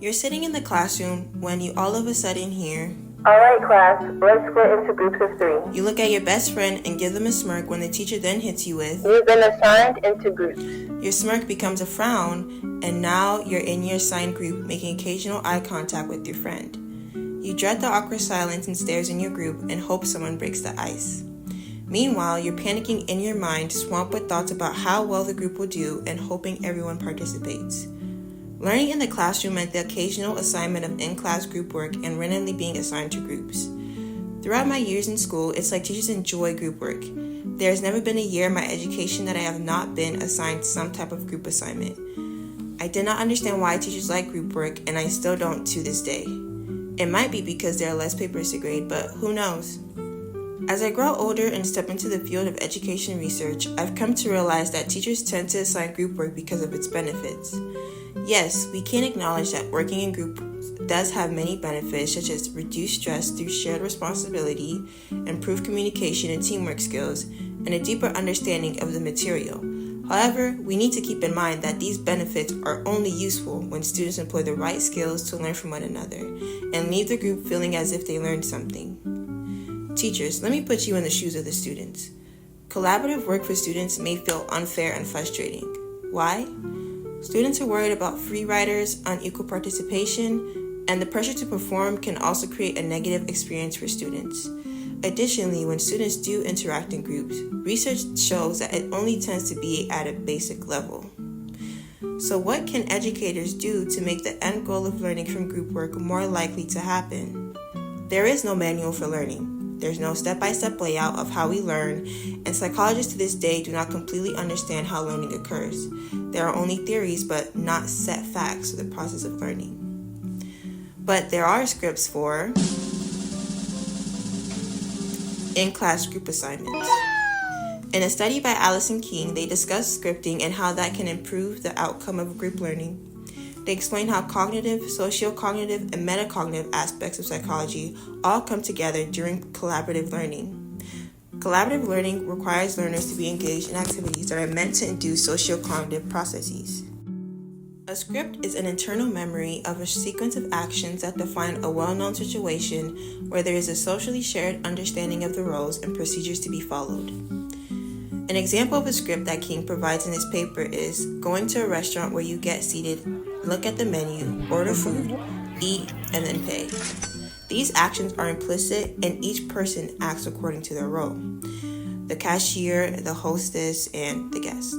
You're sitting in the classroom when you all of a sudden hear, "All right, class, let's split into groups of 3. You look at your best friend and give them a smirk when the teacher then hits you with, You've been assigned into groups." Your smirk becomes a frown, and now you're in your assigned group making occasional eye contact with your friend. You dread the awkward silence and stares in your group and hope someone breaks the ice. Meanwhile, you're panicking in your mind, swamped with thoughts about how well the group will do and hoping everyone participates. Learning in the classroom meant the occasional assignment of in-class group work and randomly being assigned to groups. Throughout my years in school, it's like teachers enjoy group work. There has never been a year in my education that I have not been assigned some type of group assignment. I did not understand why teachers like group work, and I still don't to this day. It might be because there are less papers to grade, but who knows? As I grow older and step into the field of education research, I've come to realize that teachers tend to assign group work because of its benefits. Yes, we can acknowledge that working in groups does have many benefits, such as reduced stress through shared responsibility, improved communication and teamwork skills, and a deeper understanding of the material. However, we need to keep in mind that these benefits are only useful when students employ the right skills to learn from one another and leave the group feeling as if they learned something. Teachers, let me put you in the shoes of the students. Collaborative work for students may feel unfair and frustrating. Why? Students are worried about free riders, unequal participation, and the pressure to perform can also create a negative experience for students. Additionally, when students do interact in groups, research shows that it only tends to be at a basic level. So what can educators do to make the end goal of learning from group work more likely to happen? There is no manual for learning. There's no step-by-step layout of how we learn, and psychologists to this day do not completely understand how learning occurs. There are only theories, but not set facts for the process of learning. But there are scripts for in-class group assignments. In a study by Allison King, they discussed scripting and how that can improve the outcome of group learning. They explain how cognitive, socio-cognitive, and metacognitive aspects of psychology all come together during collaborative learning. Collaborative learning requires learners to be engaged in activities that are meant to induce socio-cognitive processes. A script is an internal memory of a sequence of actions that define a well-known situation where there is a socially shared understanding of the roles and procedures to be followed. An example of a script that King provides in his paper is going to a restaurant where you get seated, look at the menu, order food, eat, and then pay. These actions are implicit and each person acts according to their role. The cashier, the hostess, and the guest.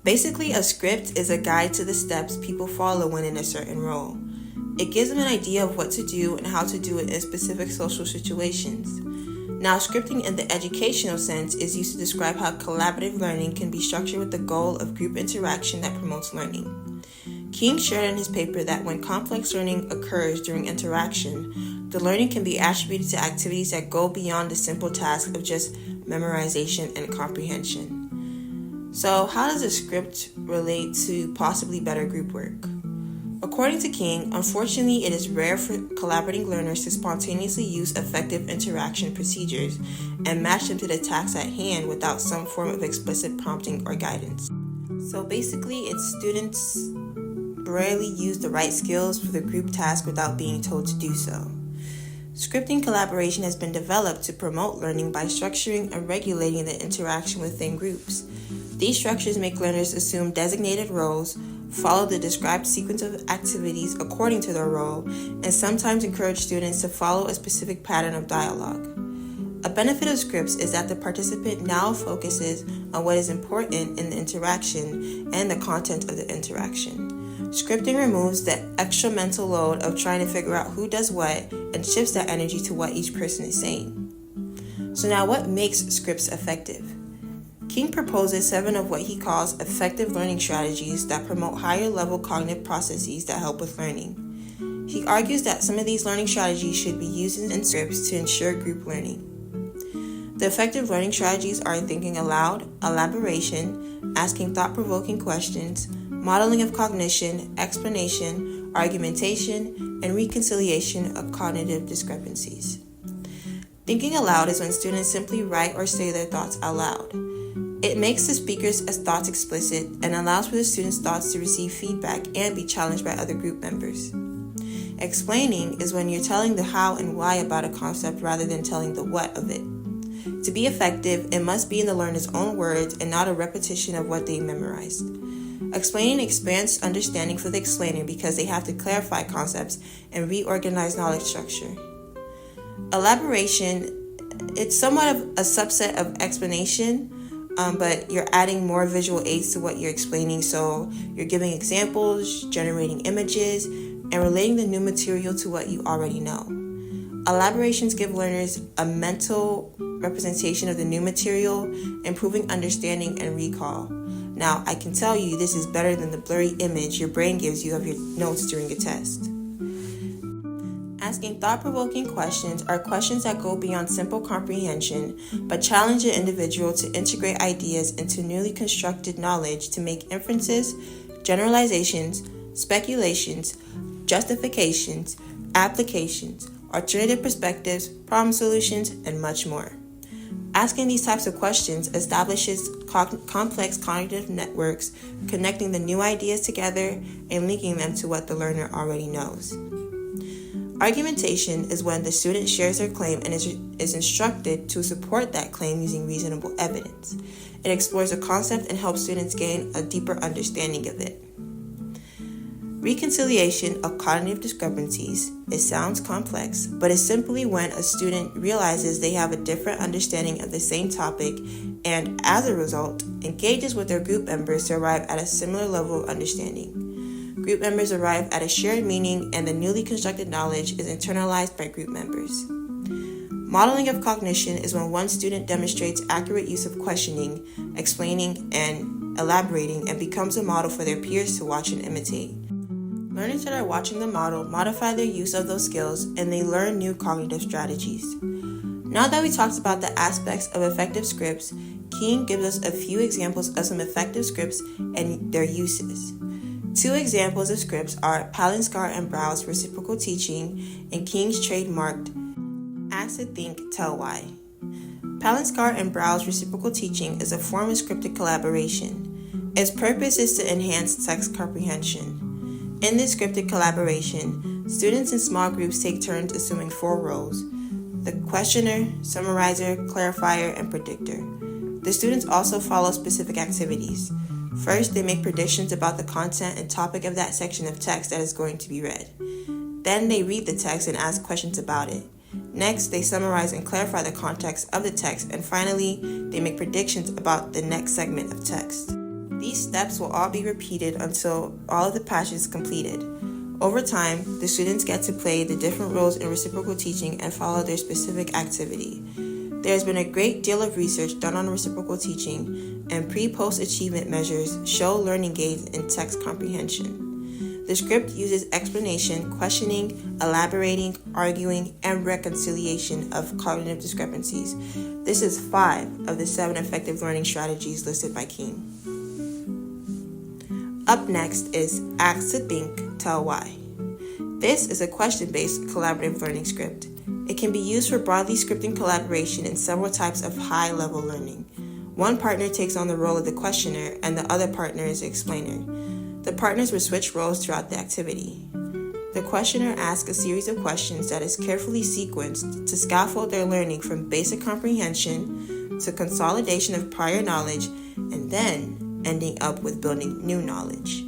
Basically, a script is a guide to the steps people follow when in a certain role. It gives them an idea of what to do and how to do it in specific social situations. Now, scripting in the educational sense is used to describe how collaborative learning can be structured with the goal of group interaction that promotes learning. King shared in his paper that when complex learning occurs during interaction, the learning can be attributed to activities that go beyond the simple task of just memorization and comprehension. So, how does a script relate to possibly better group work? According to King, unfortunately, it is rare for collaborating learners to spontaneously use effective interaction procedures and match them to the task at hand without some form of explicit prompting or guidance. So basically, it's students rarely use the right skills for the group task without being told to do so. Scripting collaboration has been developed to promote learning by structuring and regulating the interaction within groups. These structures make learners assume designated roles, follow the described sequence of activities according to their role, and sometimes encourage students to follow a specific pattern of dialogue. A benefit of scripts is that the participant now focuses on what is important in the interaction and the content of the interaction. Scripting removes the extra mental load of trying to figure out who does what and shifts that energy to what each person is saying. So now, what makes scripts effective? King proposes 7 of what he calls effective learning strategies that promote higher level cognitive processes that help with learning. He argues that some of these learning strategies should be used in scripts to ensure group learning. The effective learning strategies are thinking aloud, elaboration, asking thought-provoking questions, modeling of cognition, explanation, argumentation, and reconciliation of cognitive discrepancies. Thinking aloud is when students simply write or say their thoughts out loud. It makes the speaker's thoughts explicit and allows for the students' thoughts to receive feedback and be challenged by other group members. Explaining is when you're telling the how and why about a concept rather than telling the what of it. To be effective, it must be in the learner's own words and not a repetition of what they memorized. Explaining expands understanding for the explainer because they have to clarify concepts and reorganize knowledge structure. Elaboration, it's somewhat of a subset of explanation, but you're adding more visual aids to what you're explaining. So you're giving examples, generating images, and relating the new material to what you already know. Elaborations give learners a mental representation of the new material, improving understanding and recall. Now, I can tell you this is better than the blurry image your brain gives you of your notes during a test. Asking thought-provoking questions are questions that go beyond simple comprehension, but challenge an individual to integrate ideas into newly constructed knowledge to make inferences, generalizations, speculations, justifications, applications, alternative perspectives, problem solutions, and much more. Asking these types of questions establishes complex cognitive networks, connecting the new ideas together and linking them to what the learner already knows. Argumentation is when the student shares their claim and is instructed to support that claim using reasonable evidence. It explores a concept and helps students gain a deeper understanding of it. Reconciliation of cognitive discrepancies. It sounds complex, but is simply when a student realizes they have a different understanding of the same topic and, as a result, engages with their group members to arrive at a similar level of understanding. Group members arrive at a shared meaning, and the newly constructed knowledge is internalized by group members. Modeling of cognition is when one student demonstrates accurate use of questioning, explaining, and elaborating, and becomes a model for their peers to watch and imitate. Learners that are watching the model modify their use of those skills, and they learn new cognitive strategies. Now that we talked about the aspects of effective scripts, King gives us a few examples of some effective scripts and their uses. Two examples of scripts are Palinskar and Brau's reciprocal teaching and King's trademarked Ask to Think, Tell Why. Palinskar and Brau's reciprocal teaching is a form of scripted collaboration. Its purpose is to enhance text comprehension. In this scripted collaboration, students in small groups take turns assuming 4 roles: the questioner, summarizer, clarifier, and predictor. The students also follow specific activities. First, they make predictions about the content and topic of that section of text that is going to be read. Then they read the text and ask questions about it. Next, they summarize and clarify the context of the text, and finally, they make predictions about the next segment of text. These steps will all be repeated until all of the passage is completed. Over time, the students get to play the different roles in reciprocal teaching and follow their specific activity. There has been a great deal of research done on reciprocal teaching, and pre-post achievement measures show learning gains in text comprehension. The script uses explanation, questioning, elaborating, arguing, and reconciliation of cognitive discrepancies. This is 5 of the 7 effective learning strategies listed by King. Up next is Ask to Think, Tell Why. This is a question-based collaborative learning script. It can be used for broadly scripting collaboration in several types of high-level learning. One partner takes on the role of the questioner, and the other partner is the explainer. The partners will switch roles throughout the activity. The questioner asks a series of questions that is carefully sequenced to scaffold their learning from basic comprehension to consolidation of prior knowledge, and then ending up with building new knowledge.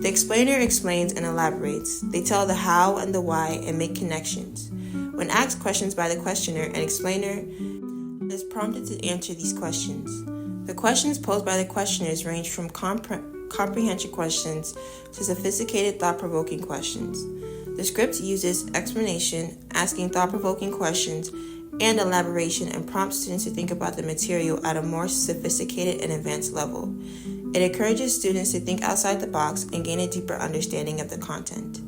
The explainer explains and elaborates. They tell the how and the why and make connections. When asked questions by the questioner, an explainer is prompted to answer these questions. The questions posed by the questioners range from comprehension questions to sophisticated thought-provoking questions. The script uses explanation, asking thought-provoking questions, and elaboration, and prompts students to think about the material at a more sophisticated and advanced level. It encourages students to think outside the box and gain a deeper understanding of the content.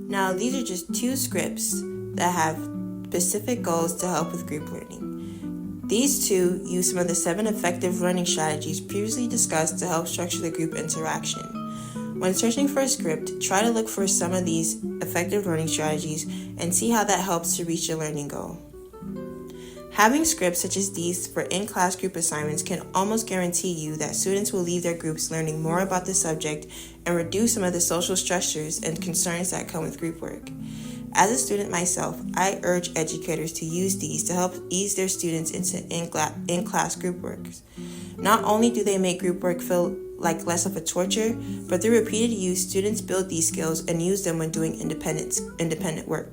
Now, these are just 2 scripts that have specific goals to help with group learning. These 2 use some of the 7 effective learning strategies previously discussed to help structure the group interaction. When searching for a script, try to look for some of these effective learning strategies and see how that helps to reach your learning goal. Having scripts such as these for in-class group assignments can almost guarantee you that students will leave their groups learning more about the subject and reduce some of the social stressors and concerns that come with group work. As a student myself, I urge educators to use these to help ease their students into in-class group work. Not only do they make group work feel like less of a torture, but through repeated use, students build these skills and use them when doing independent work.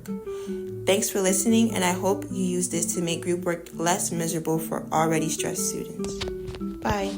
Thanks for listening, and I hope you use this to make group work less miserable for already stressed students. Bye.